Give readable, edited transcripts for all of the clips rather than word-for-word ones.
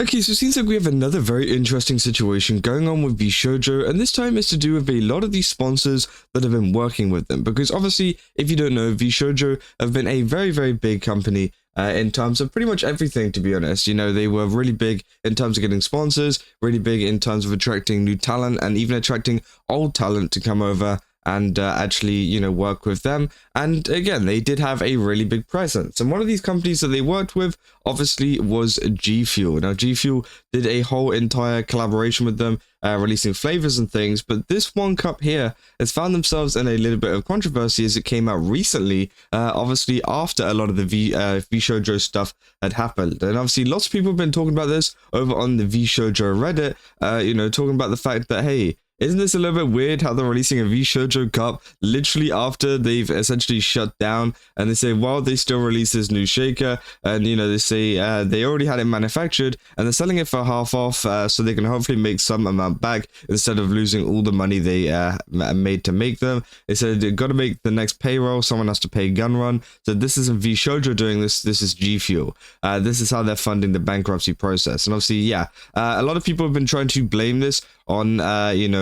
Okay, so it seems like we have another very interesting situation going on with VShojo, and this time it's to do with a lot of these sponsors that have been working with them. Because obviously, if you don't know, VShojo have been a very, very big company in terms of pretty much everything, to be honest. You know, they were really big in terms of getting sponsors, really big in terms of attracting new talent, and even attracting old talent to come over and actually, work with them. And again, they did have a really big presence. And one of these companies that they worked with, obviously, was G Fuel. Now, G Fuel did a whole entire collaboration with them, releasing flavors and things. But this one cup here has found themselves in a little bit of controversy as it came out recently, obviously after a lot of the VShojo stuff had happened. And obviously, lots of people have been talking about this over on the VShojo Reddit, talking about the fact that, hey, isn't this a little bit weird how they're releasing a VShojo cup literally after they've essentially shut down? And they say, well, they still release this new shaker. And, they say they already had it manufactured and they're selling it for half off so they can hopefully make some amount back instead of losing all the money they made to make them. They said, they've got to make the next payroll. Someone has to pay gun run. So this isn't VShojo doing this. This is G Fuel. This is how they're funding the bankruptcy process. And obviously, yeah, a lot of people have been trying to blame this on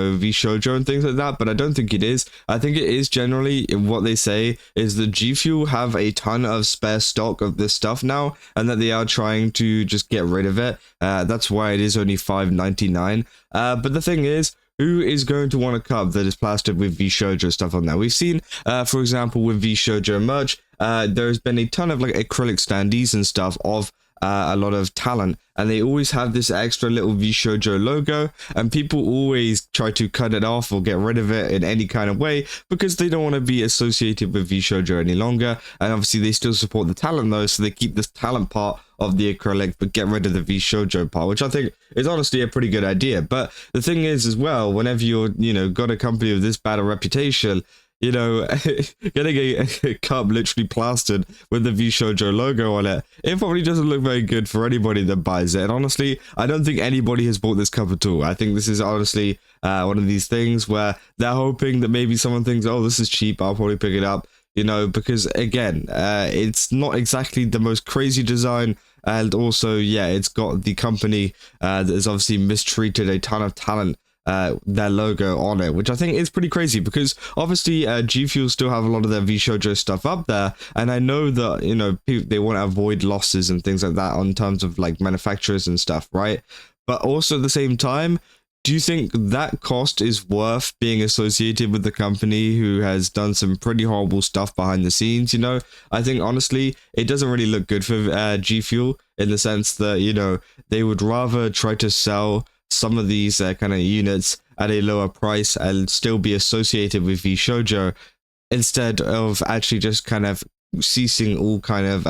VShojo and things like that, but I don't think it is. I think it is generally what they say is that G Fuel have a ton of spare stock of this stuff now, and that they are trying to just get rid of it. That's why it is only $5.99. But the thing is, who is going to want a cup that is plastered with VShojo stuff on there? We've seen, for example, with VShojo merch, there's been a ton of like acrylic standees and stuff of a lot of talent, and they always have this extra little VShojo logo, and people always try to cut it off or get rid of it in any kind of way because they don't want to be associated with VShojo any longer. And obviously they still support the talent though, so they keep this talent part of the acrylic but get rid of the VShojo part, which I think is honestly a pretty good idea. But the thing is as well, whenever you're got a company with this bad a reputation, getting a cup literally plastered with the VShojo logo on it, it probably doesn't look very good for anybody that buys it. And honestly, I don't think anybody has bought this cup at all. I think this is honestly one of these things where they're hoping that maybe someone thinks, oh, this is cheap, I'll probably pick it up, because again, it's not exactly the most crazy design. And also, yeah, it's got the company that has obviously mistreated a ton of talent, their logo on it, which I think is pretty crazy because obviously G Fuel still have a lot of their VShojo stuff up there, and I know that they want to avoid losses and things like that on terms of like manufacturers and stuff, right? But also at the same time, do you think that cost is worth being associated with the company who has done some pretty horrible stuff behind the scenes? I think honestly it doesn't really look good for G Fuel in the sense that they would rather try to sell some of these kind of units at a lower price and still be associated with VShojo instead of actually just kind of ceasing all kind of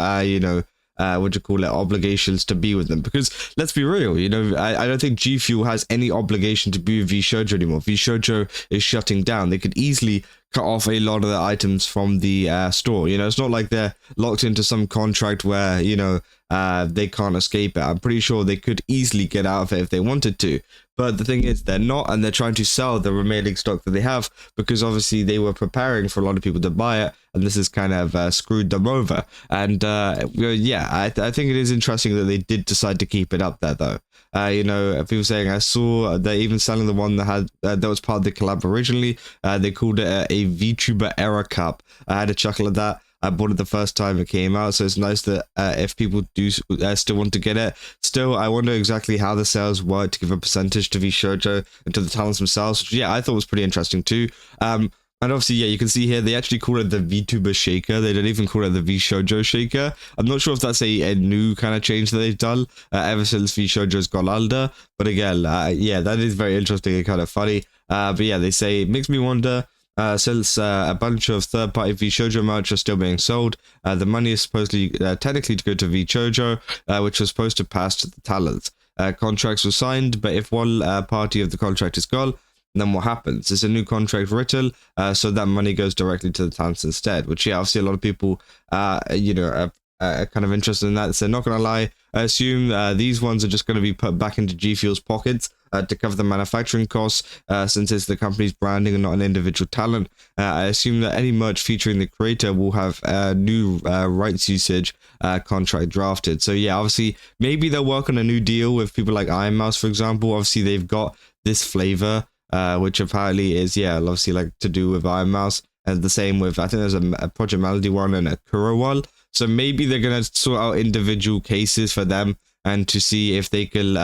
obligations to be with them. Because let's be real, I don't think G Fuel has any obligation to be with VShojo anymore. VShojo is shutting down. They could easily cut off a lot of the items from the store. It's not like they're locked into some contract where they can't escape it. I'm pretty sure they could easily get out of it if they wanted to. But the thing is, they're not, and they're trying to sell the remaining stock that they have because obviously they were preparing for a lot of people to buy it, and this has kind of screwed them over. And yeah, I think it is interesting that they did decide to keep it up there, though. People saying I saw they're even selling the one that had that was part of the collab originally. They called it a VTuber era cup. I had a chuckle at that. I bought it the first time it came out, so it's nice that if people do still want to get it. Still, I wonder exactly how the sales work to give a percentage to VShojo and to the talents themselves, which, yeah, I thought was pretty interesting too. And obviously, yeah, you can see here, they actually call it the VTuber shaker. They don't even call it the VShojo shaker. I'm not sure if that's a new kind of change that they've done ever since VShojo's gone under. But again, yeah, that is very interesting and kind of funny. But yeah, they say, it makes me wonder, since a bunch of third-party VShojo merch are still being sold, the money is supposedly technically to go to VShojo, which was supposed to pass to the talents. Contracts were signed, but if one party of the contract is gone, then what happens? There's a new contract written, so that money goes directly to the talents instead, which, yeah, obviously a lot of people, are kind of interested in that. So not gonna lie, I assume these ones are just going to be put back into G Fuel's pockets to cover the manufacturing costs, since it's the company's branding and not an individual talent. I assume that any merch featuring the creator will have a new rights usage contract drafted. So yeah, obviously maybe they'll work on a new deal with people like ironmouse, for example. Obviously they've got this flavor, which apparently is, yeah, obviously like to do with ironmouse. And the same with, I think there's a Project Melody one and a Kuro one. So maybe they're going to sort out individual cases for them and to see if they can,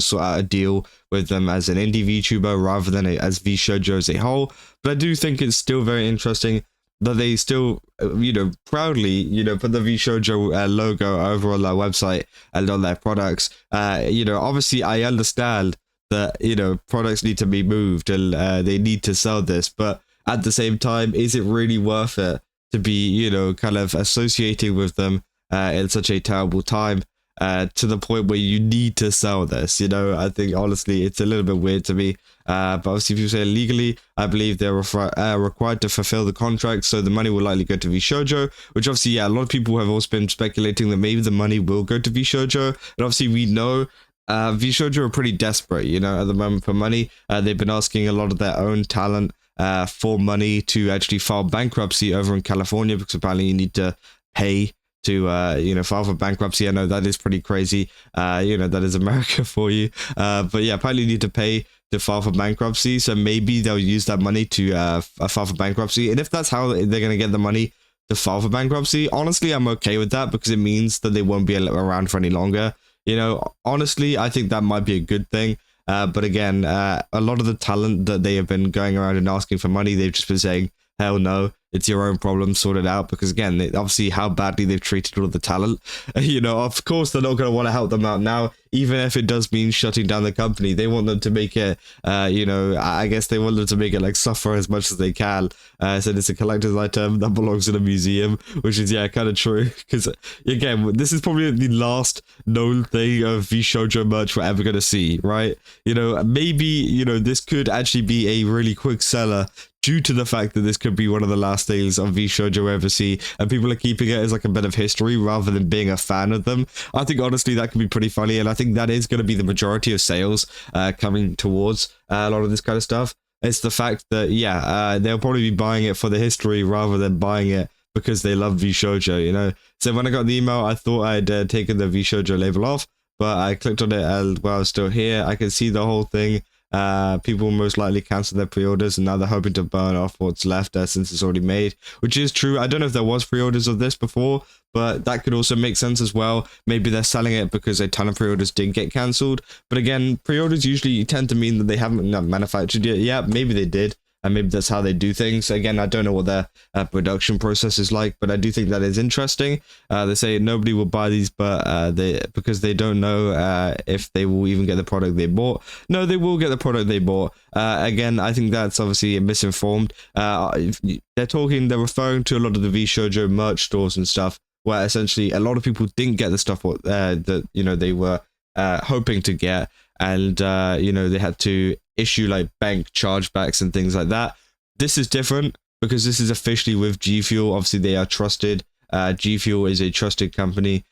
sort out a deal with them as an indie VTuber rather than as VShojo as a whole. But I do think it's still very interesting that they still, proudly, put the VShojo logo over on their website and on their products. Obviously I understand that, products need to be moved and they need to sell this, but at the same time, is it really worth it to be, kind of associating with them in such a terrible time to the point where you need to sell this? I think honestly, it's a little bit weird to me. But obviously, if you say legally, I believe they're required to fulfill the contract, so the money will likely go to VShojo, which obviously, yeah, a lot of people have also been speculating that maybe the money will go to VShojo. And obviously, we know VShojo are pretty desperate, at the moment for money. They've been asking a lot of their own talent for money to actually file bankruptcy over in California, because apparently you need to pay to file for bankruptcy. I know that is pretty crazy. That is America for you. But yeah, apparently you need to pay to file for bankruptcy. So maybe they'll use that money to file for bankruptcy. And if that's how they're going to get the money to file for bankruptcy, honestly, I'm okay with that, because it means that they won't be around for any longer. Honestly, I think that might be a good thing. But again, a lot of the talent that they have been going around and asking for money, they've just been saying, hell no, it's your own problem, sort it out. Because again, obviously how badly they've treated all of the talent. Of course they're not going to want to help them out now, even if it does mean shutting down the company. They want them to make it, I guess they want them to make it like suffer as much as they can. So it's a collector's item that belongs in a museum, which is, yeah, kind of true. Because again, this is probably the last known thing of VShojo merch we're ever going to see, right? Maybe, this could actually be a really quick seller, due to the fact that this could be one of the last things on VShojo we ever see, and people are keeping it as like a bit of history rather than being a fan of them. I think honestly that could be pretty funny, and I think that is going to be the majority of sales coming towards a lot of this kind of stuff. It's the fact that, yeah, they'll probably be buying it for the history rather than buying it because they love VShojo, So when I got the email, I thought I'd taken the VShojo label off, but I clicked on it and while I was still here, I could see the whole thing. People most likely cancel their pre-orders, and now they're hoping to burn off what's left since it's already made, which is true. I don't know if there was pre-orders of this before, but that could also make sense as well. Maybe they're selling it because a ton of pre-orders did get cancelled. But again, pre-orders usually tend to mean that they haven't manufactured yet. Yeah, maybe they did, and maybe that's how they do things. Again, I don't know what their production process is like, but I do think that is interesting. They say nobody will buy these, but because they don't know if they will even get the product they bought. No, they will get the product they bought. Again, I think that's obviously misinformed. They're referring to a lot of the VShojo merch stores and stuff, where essentially a lot of people didn't get the stuff that they were hoping to get, and they had to issue like bank chargebacks and things like that. This is different because this is officially with G Fuel. Obviously they are trusted. G Fuel is a trusted company,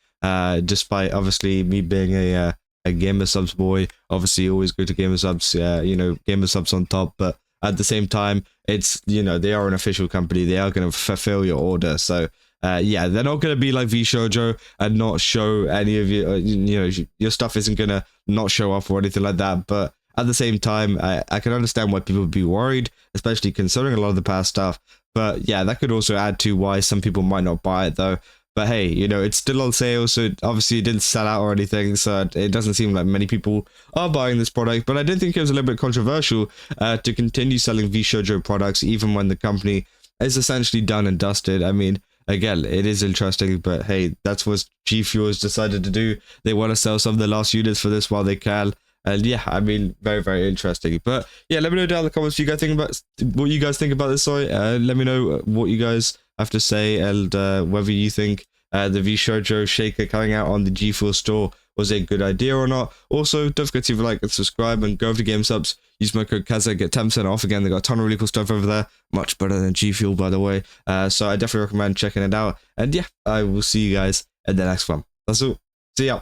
despite obviously me being a Gamer Subs boy. Obviously always go to Gamer Subs, Gamer Subs on top, but at the same time, it's, they are an official company. They are going to fulfill your order. So yeah, they're not going to be like VShojo and not show any of your stuff isn't going to not show off or anything like that. But at the same time, I can understand why people would be worried, especially considering a lot of the past stuff. But yeah, that could also add to why some people might not buy it though. But hey, it's still on sale, so obviously it didn't sell out or anything, so it doesn't seem like many people are buying this product. But I did think it was a little bit controversial to continue selling VShojo products even when the company is essentially done and dusted. I mean, again, it is interesting, but hey, that's what G Fuel has decided to do. They want to sell some of the last units for this while they can. And yeah, I mean, very, very interesting. But yeah, let me know down in the comments what you guys think about this. Sorry, let me know what you guys have to say, and whether you think the VShojo shaker coming out on the G Fuel store was a good idea or not. Also, don't forget to like and subscribe, and go over to Game Subs. Use my code Kaza, get 10% off. Again, they got a ton of really cool stuff over there. Much better than G Fuel, by the way. So I definitely recommend checking it out. And yeah, I will see you guys in the next one. That's all. See ya.